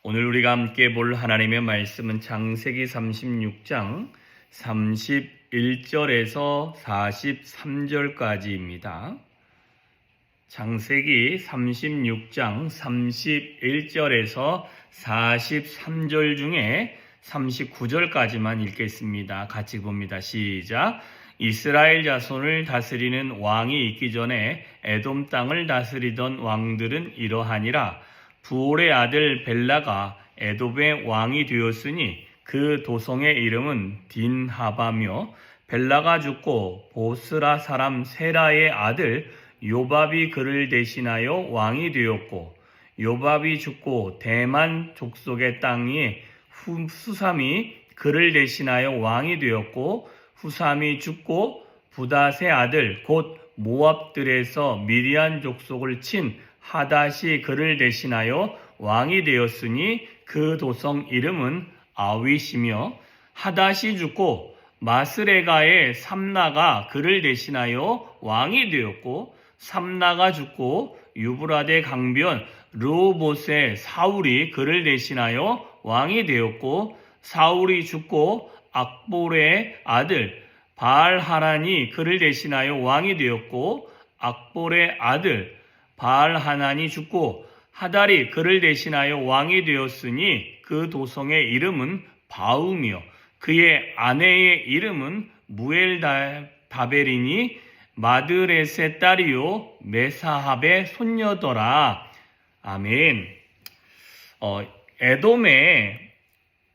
오늘 우리가 함께 볼 하나님의 말씀은 창세기 36장 31절에서 43절까지입니다. 창세기 36장 31절에서 43절 중에 39절까지만 읽겠습니다. 같이 봅니다. 시작. 이스라엘 자손을 다스리는 왕이 있기 전에 에돔 땅을 다스리던 왕들은 이러하니라. 부올의 아들 벨라가 에돔의 왕이 되었으니 그 도성의 이름은 딘하바며, 벨라가 죽고 보스라 사람 세라의 아들 요밥이 그를 대신하여 왕이 되었고, 요밥이 죽고 대만 족속의 땅이 후삼이 그를 대신하여 왕이 되었고, 후삼이 죽고 부닷의 아들 곧 모압들에서 미디안 족속을 친 하닷이 그를 대신하여 왕이 되었으니 그 도성 이름은 아윗이며, 하닷이 죽고 마스레가의 삼나가 그를 대신하여 왕이 되었고, 삼나가 죽고 유브라데 강변 르호봇의 사울이 그를 대신하여 왕이 되었고, 사울이 죽고 악볼의 아들 바알하난이 그를 대신하여 왕이 되었고, 악볼의 아들 바알하난이 죽고 하달이 그를 대신하여 왕이 되었으니 그 도성의 이름은 바우며, 그의 아내의 이름은 무엘다벨이니 마드렛의 딸이요 메사합의 손녀더라. 아멘. 에돔의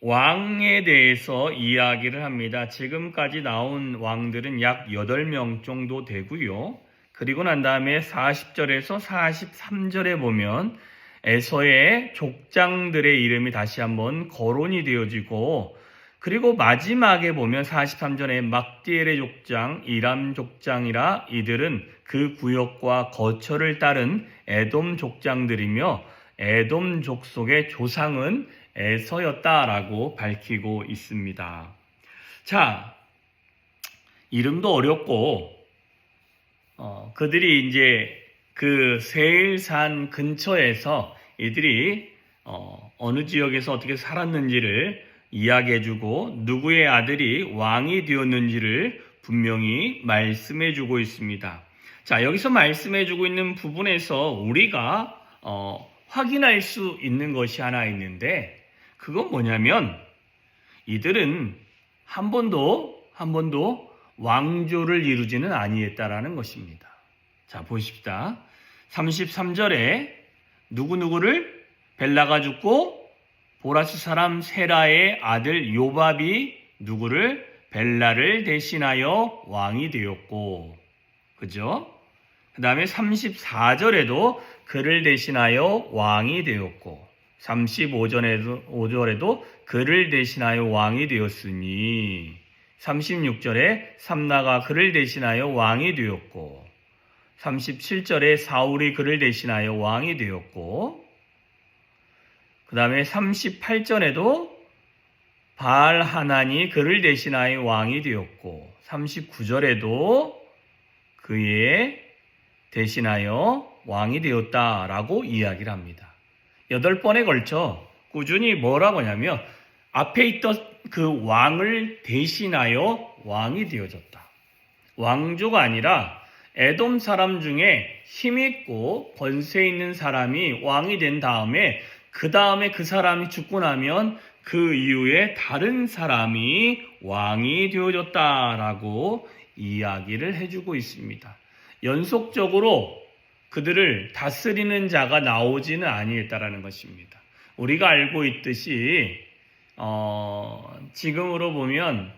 왕에 대해서 이야기를 합니다. 지금까지 나온 왕들은 약 8명 정도 되고요. 그리고 난 다음에 40절에서 43절에 보면 에서의 족장들의 이름이 다시 한번 거론이 되어지고, 그리고 마지막에 보면 43절에 막디엘의 족장, 이람 족장이라 이들은 그 구역과 거처를 따른 에돔 족장들이며, 에돔 족속의 조상은 에서였다라고 밝히고 있습니다. 자, 이름도 어렵고 그들이 이제 그 세일산 근처에서 이들이 어느 지역에서 어떻게 살았는지를 이야기해주고 누구의 아들이 왕이 되었는지를 분명히 말씀해주고 있습니다. 자, 여기서 말씀해주고 있는 부분에서 우리가 확인할 수 있는 것이 하나 있는데, 그건 뭐냐면 이들은 한 번도 왕조를 이루지는 아니했다라는 것입니다. 자, 보십시다. 33절에 누구를 벨라가 죽고 보라스 사람 세라의 아들 요밥이 누구를 벨라를 대신하여 왕이 되었고, 그죠? 그 다음에 34절에도 그를 대신하여 왕이 되었고, 35절에도 그를 대신하여 왕이 되었으니, 36절에 삼나가 그를 대신하여 왕이 되었고, 37절에 사울이 그를 대신하여 왕이 되었고, 그 다음에 38절에도 바알하난이 그를 대신하여 왕이 되었고, 39절에도 그의 대신하여 왕이 되었다라고 이야기를 합니다. 8번에 걸쳐 꾸준히 뭐라고 하냐면 앞에 있던 그 왕을 대신하여 왕이 되어졌다. 왕조가 아니라 에돔 사람 중에 힘있고 권세 있는 사람이 왕이 된 다음에 그 다음에 그 사람이 죽고 나면 그 이후에 다른 사람이 왕이 되어졌다라고 이야기를 해주고 있습니다. 연속적으로 그들을 다스리는 자가 나오지는 아니했다라는 것입니다. 우리가 알고 있듯이 지금으로 보면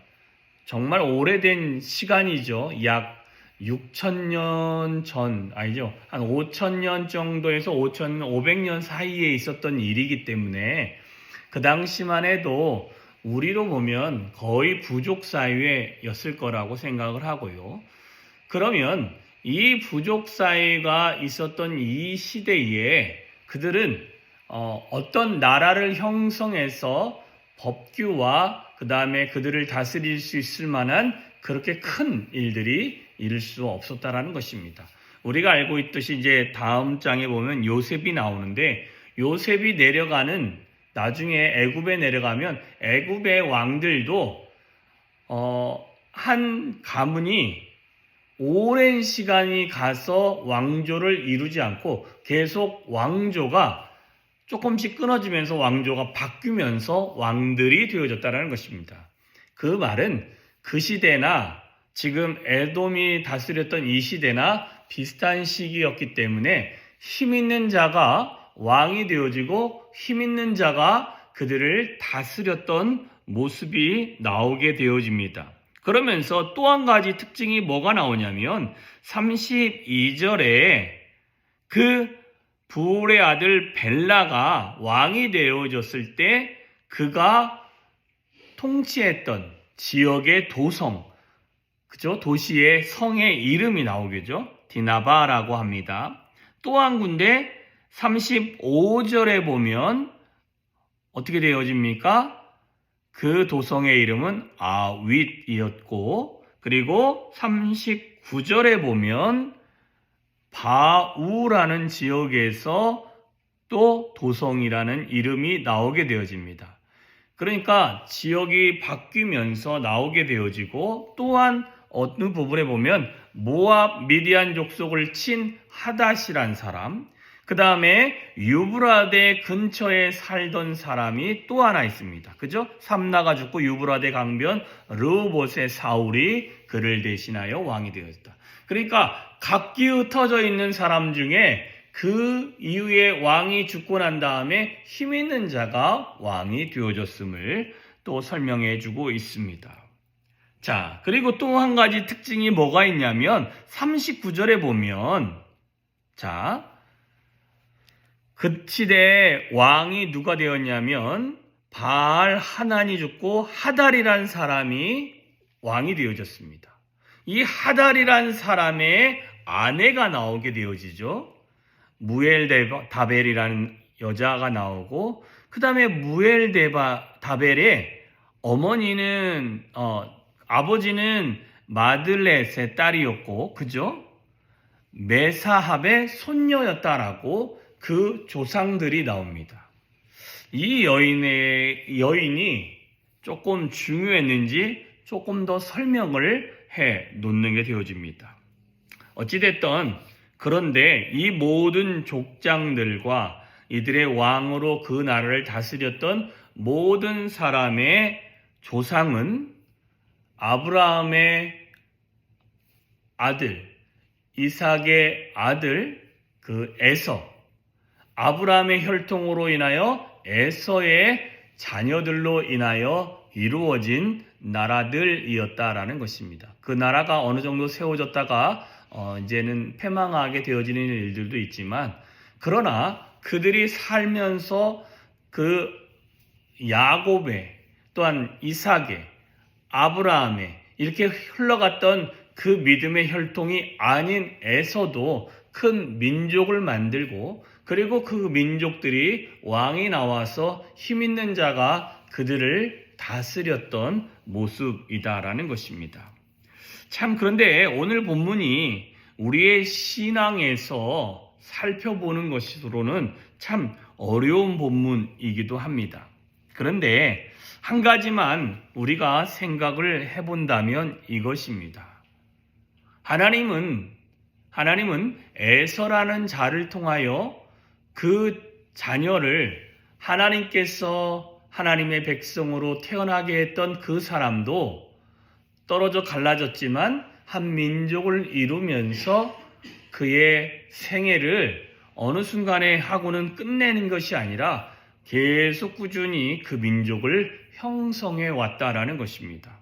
정말 오래된 시간이죠. 약 6,000년 전, 아니죠. 한 5,000년 정도에서 5,500년 사이에 있었던 일이기 때문에 그 당시만 해도 우리로 보면 거의 부족 사회였을 거라고 생각을 하고요. 그러면 이 부족 사회가 있었던 이 시대에 그들은 어떤 나라를 형성해서 법규와 그 다음에 그들을 다스릴 수 있을 만한 그렇게 큰 일들이 이룰 수 없었다라는 것입니다. 우리가 알고 있듯이 이제 다음 장에 보면 요셉이 나오는데, 요셉이 내려가는 나중에 애굽에 내려가면 애굽의 왕들도 한 가문이 오랜 시간이 가서 왕조를 이루지 않고 계속 왕조가 조금씩 끊어지면서 왕조가 바뀌면서 왕들이 되어졌다는 것입니다. 그 말은 그 시대나 지금 에돔이 다스렸던 이 시대나 비슷한 시기였기 때문에 힘 있는 자가 왕이 되어지고 힘 있는 자가 그들을 다스렸던 모습이 나오게 되어집니다. 그러면서 또 한 가지 특징이 뭐가 나오냐면 32절에 그 부올의 아들 벨라가 왕이 되어졌을 때 그가 통치했던 지역의 도성, 그죠? 도시의 성의 이름이 나오겠죠? 디나바라고 합니다. 또 한 군데 35절에 보면 어떻게 되어집니까? 그 도성의 이름은 아윗이었고, 그리고 39절에 보면 바우라는 지역에서 또 도성이라는 이름이 나오게 되어집니다. 그러니까 지역이 바뀌면서 나오게 되어지고, 또한 어느 부분에 보면 모압 미디안 족속을 친 하닷이란 사람, 그 다음에 유브라데 근처에 살던 사람이 또 하나 있습니다. 그죠? 삼나가 죽고 유브라데 강변 르호봇의 사울이 그를 대신하여 왕이 되었다. 그러니까 각기 흩어져 있는 사람 중에 그 이후에 왕이 죽고 난 다음에 힘 있는 자가 왕이 되어졌음을 또 설명해 주고 있습니다. 자, 그리고 또 한 가지 특징이 뭐가 있냐면 39절에 보면, 자, 그 시대에 왕이 누가 되었냐면 바알 하난이 죽고 하달이란 사람이 왕이 되어졌습니다. 이 하달이란 사람의 아내가 나오게 되어지죠. 무엘다벨이라는 여자가 나오고, 그 다음에 무엘다벨의 어머니는 아버지는 마들렛의 딸이었고, 그죠? 메사합의 손녀였다라고 그 조상들이 나옵니다. 이 여인이 조금 중요했는지 조금 더 설명을 해 놓는 게 되어집니다. 어찌됐든 그런데 이 모든 족장들과 이들의 왕으로 그 나라를 다스렸던 모든 사람의 조상은 아브라함의 아들, 이삭의 아들, 그 에서, 아브라함의 혈통으로 인하여 에서의 자녀들로 인하여 이루어진 나라들이었다라는 것입니다. 그 나라가 어느 정도 세워졌다가 이제는 패망하게 되어지는 일들도 있지만, 그러나 그들이 살면서 그 야곱의, 또한 이삭의, 아브라함의 이렇게 흘러갔던 그 믿음의 혈통이 아닌 에서도 큰 민족을 만들고, 그리고 그 민족들이 왕이 나와서 힘 있는 자가 그들을 다스렸던 모습이다라는 것입니다. 참, 그런데 오늘 본문이 우리의 신앙에서 살펴보는 것으로는 참 어려운 본문이기도 합니다. 그런데 한 가지만 우리가 생각을 해본다면 이것입니다. 하나님은 에서라는 자를 통하여 그 자녀를 하나님께서 하나님의 백성으로 태어나게 했던 그 사람도 떨어져 갈라졌지만 한 민족을 이루면서 그의 생애를 어느 순간에 하고는 끝내는 것이 아니라 계속 꾸준히 그 민족을 형성해 왔다라는 것입니다.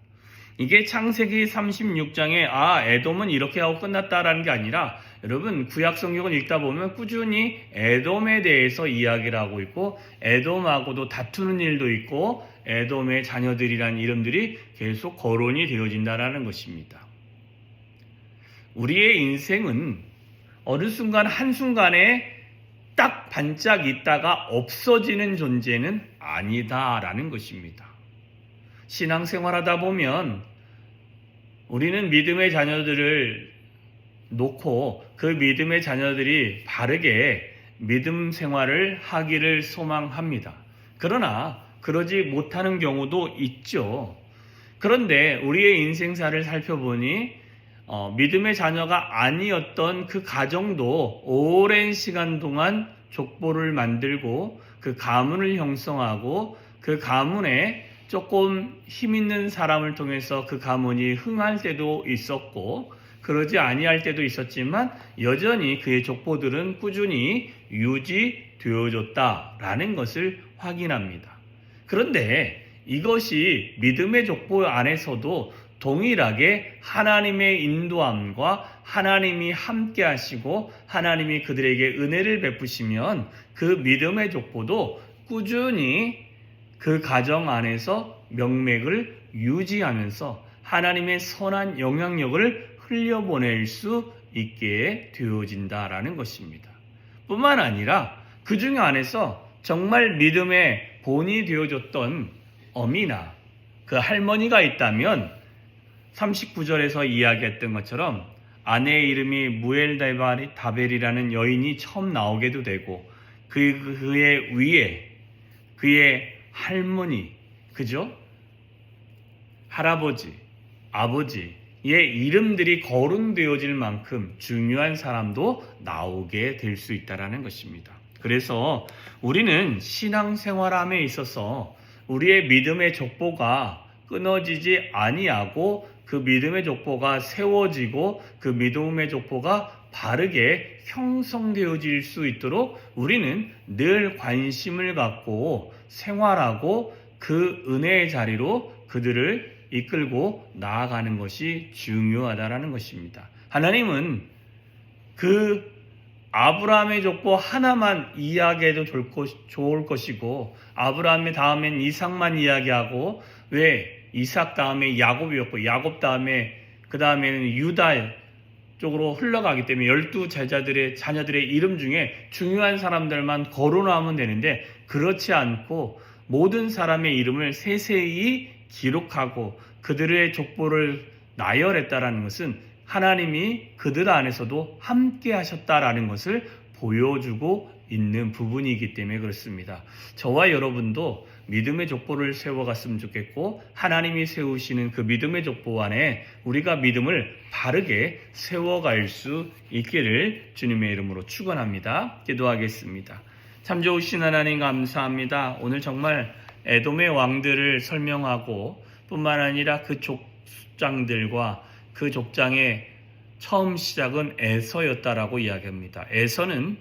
이게 창세기 36장에 에돔은 이렇게 하고 끝났다라는 게 아니라, 여러분 구약 성경을 읽다 보면 꾸준히 에돔에 대해서 이야기를 하고 있고, 에돔하고도 다투는 일도 있고, 에돔의 자녀들이라는 이름들이 계속 거론이 되어진다라는 것입니다. 우리의 인생은 어느 순간 한순간에 딱 반짝 있다가 없어지는 존재는 아니다라는 것입니다. 신앙생활하다 보면 우리는 믿음의 자녀들을 놓고 그 믿음의 자녀들이 바르게 믿음 생활을 하기를 소망합니다. 그러나 그러지 못하는 경우도 있죠. 그런데 우리의 인생사를 살펴보니 믿음의 자녀가 아니었던 그 가정도 오랜 시간 동안 족보를 만들고 그 가문을 형성하고 그 가문에 조금 힘 있는 사람을 통해서 그 가문이 흥할 때도 있었고 그러지 아니할 때도 있었지만 여전히 그의 족보들은 꾸준히 유지되어졌다라는 것을 확인합니다. 그런데 이것이 믿음의 족보 안에서도 동일하게 하나님의 인도함과 하나님이 함께 하시고 하나님이 그들에게 은혜를 베푸시면 그 믿음의 족보도 꾸준히 그 가정 안에서 명맥을 유지하면서 하나님의 선한 영향력을 흘려보낼 수 있게 되어진다라는 것입니다. 뿐만 아니라 그 중에 안에서 정말 믿음의 본이 되어줬던 어미나 그 할머니가 있다면 39절에서 이야기했던 것처럼 아내의 이름이 무엘다벨이라는 여인이 처음 나오게도 되고 그의 위에 그의 할머니, 그죠? 할아버지, 아버지의 이름들이 거론되어질 만큼 중요한 사람도 나오게 될 수 있다는 것입니다. 그래서 우리는 신앙생활함에 있어서 우리의 믿음의 족보가 끊어지지 아니하고 그 믿음의 족보가 세워지고 그 믿음의 족보가 바르게 형성되어질 수 있도록 우리는 늘 관심을 갖고 생활하고 그 은혜의 자리로 그들을 이끌고 나아가는 것이 중요하다라는 것입니다. 하나님은 그 아브라함의 족보 하나만 이야기해도 좋을 것이고 아브라함의 다음엔 이삭만 이야기하고 왜 이삭 다음에 야곱이었고 야곱 다음에 그 다음에는 유다 쪽으로 흘러가기 때문에 12제자들의 자녀들의 이름 중에 중요한 사람들만 거론하면 되는데 그렇지 않고 모든 사람의 이름을 세세히 기록하고 그들의 족보를 나열했다라는 것은 하나님이 그들 안에서도 함께 하셨다라는 것을 보여주고 있는 부분이기 때문에 그렇습니다. 저와 여러분도 믿음의 족보를 세워갔으면 좋겠고 하나님이 세우시는 그 믿음의 족보 안에 우리가 믿음을 바르게 세워갈 수 있기를 주님의 이름으로 축원합니다. 기도하겠습니다. 참 좋으신 하나님 감사합니다. 오늘 정말 에돔의 왕들을 설명하고 뿐만 아니라 그 족장들과 그 족장의 처음 시작은 에서였다라고 이야기합니다. 에서는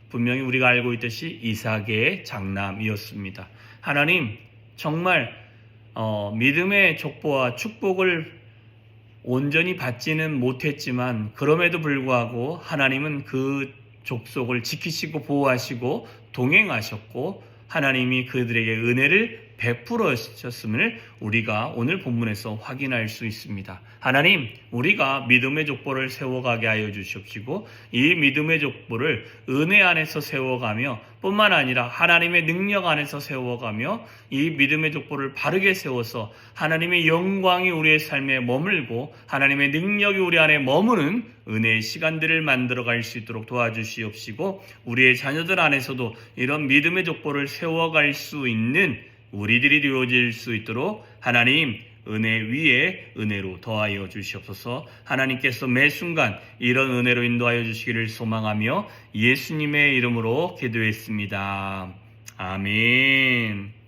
분명히 우리가 알고 있듯이 이삭의 장남이었습니다. 하나님 정말 믿음의 족보와 축복을 온전히 받지는 못했지만 그럼에도 불구하고 하나님은 그 족속을 지키시고 보호하시고 동행하셨고 하나님이 그들에게 은혜를 베풀어 주셨음을 우리가 오늘 본문에서 확인할 수 있습니다. 하나님, 우리가 믿음의 족보를 세워가게 하여 주시옵시고 이 믿음의 족보를 은혜 안에서 세워가며 뿐만 아니라 하나님의 능력 안에서 세워가며 이 믿음의 족보를 바르게 세워서 하나님의 영광이 우리의 삶에 머물고 하나님의 능력이 우리 안에 머무는 은혜의 시간들을 만들어갈 수 있도록 도와주시옵시고 우리의 자녀들 안에서도 이런 믿음의 족보를 세워갈 수 있는 우리들이 되어질 수 있도록 하나님 은혜 위에 은혜로 더하여 주시옵소서. 하나님께서 매 순간 이런 은혜로 인도하여 주시기를 소망하며 예수님의 이름으로 기도했습니다. 아멘.